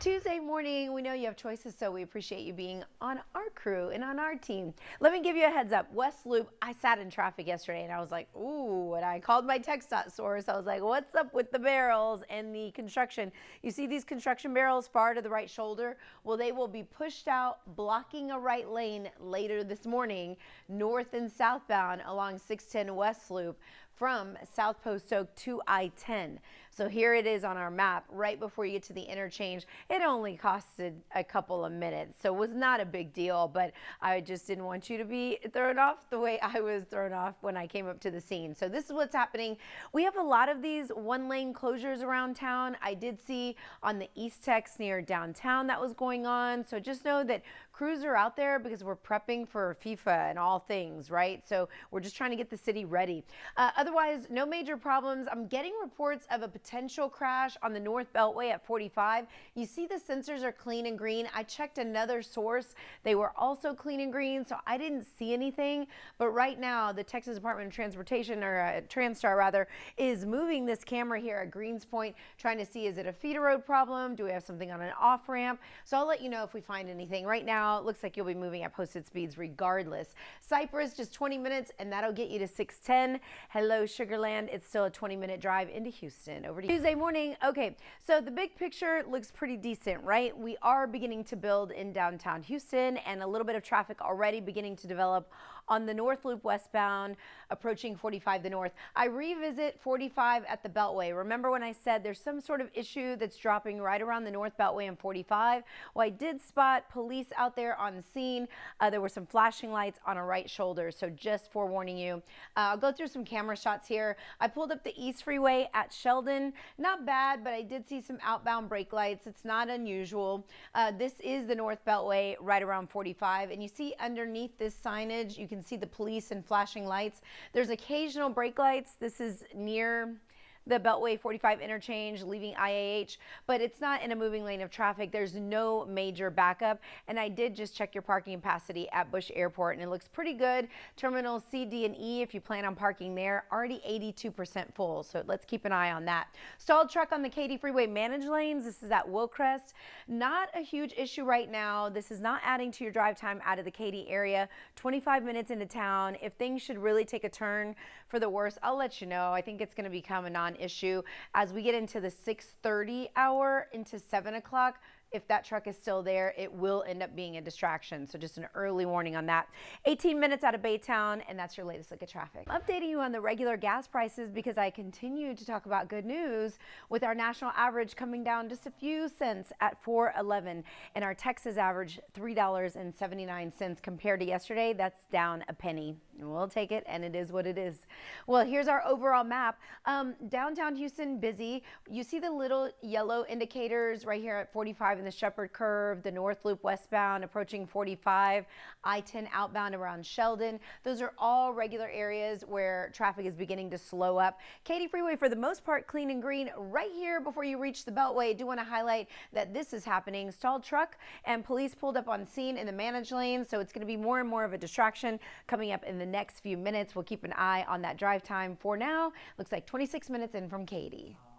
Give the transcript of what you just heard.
Tuesday morning, we know you have choices, so we appreciate you being on our crew and on our team. Let me give you a heads up. West Loop, I sat in traffic yesterday and I was like, ooh, and I called my TxDOT source. I was like, what's up with the barrels and the construction? You see these construction barrels far to the right shoulder? Well, they will be pushed out, blocking a right lane later this morning, north and southbound along 610 West Loop from South Post Oak to I-10. So here it is on our map right before you get to the interchange. It only costed a couple of minutes, so it was not a big deal, but I just didn't want you to be thrown off the way I was thrown off when I came up to the scene. So this is what's happening. We have a lot of these one-lane closures around town. I did see on the East Tex near downtown that was going on. So just know that crews are out there because we're prepping for FIFA and all things, right? So we're just trying to get the city ready. Otherwise, no major problems. I'm getting reports of a potential crash on the North Beltway at 45. You see the sensors are clean and green. I checked another source. They were also clean and green, so I didn't see anything. But right now, the Texas Department of Transportation, or Transtar rather, is moving this camera here at Greens Point, trying to see, is it a feeder road problem? Do we have something on an off ramp? So I'll let you know if we find anything. Right now, it looks like you'll be moving at posted speeds regardless. Cypress, just 20 minutes, and that'll get you to 610. Hello, Sugarland. It's still a 20-minute drive into Houston. Over to you. Tuesday morning. Okay, so the big picture looks pretty decent, right? We are beginning to build in downtown Houston, and a little bit of traffic already beginning to develop on the North Loop westbound, approaching 45 the north. I revisit 45 at the Beltway. Remember when I said there's some sort of issue that's dropping right around the North Beltway and 45? Well, I did spot police out there on scene. There were some flashing lights on a right shoulder, so just forewarning you. I'll go through some camera shots here. I pulled up the East Freeway at Sheldon. Not bad, but I did see some outbound brake lights. It's not unusual. This is the North Beltway right around 45, and you see underneath this signage, you can see the police and flashing lights. There's occasional brake lights. This is near the Beltway 45 interchange leaving IAH, but it's not in a moving lane of traffic. There's no major backup, and I did just check your parking capacity at Bush Airport, and it looks pretty good. Terminals C, D, and E, if you plan on parking there, already 82% full, so let's keep an eye on that. Stalled truck on the Katy Freeway managed lanes. This is at Wilcrest. Not a huge issue right now. This is not adding to your drive time out of the Katy area. 25 minutes into town. If things should really take a turn for the worse, I'll let you know. I think it's going to become a non-issue as we get into the 6:30 hour into 7 o'clock. If that truck is still there, it will end up being a distraction. So just an early warning on that. 18 minutes out of Baytown, and that's your latest look at traffic. Updating you on the regular gas prices because I continue to talk about good news with our national average coming down just a few cents at $4.11, and our Texas average $3.79 compared to yesterday. That's down a penny. We'll take it, and it is what it is. Well, here's our overall map. Downtown Houston, busy. You see the little yellow indicators right here at 45 in the Shepherd Curve, the North Loop westbound approaching 45, I-10 outbound around Sheldon. Those are all regular areas where traffic is beginning to slow up. Katy Freeway, for the most part, clean and green. Right here before you reach the Beltway, I do want to highlight that this is happening. Stalled truck and police pulled up on scene in the managed lane, so it's going to be more and more of a distraction coming up in the next few minutes. We'll keep an eye on that drive time. For now, looks like 26 minutes in from Katy.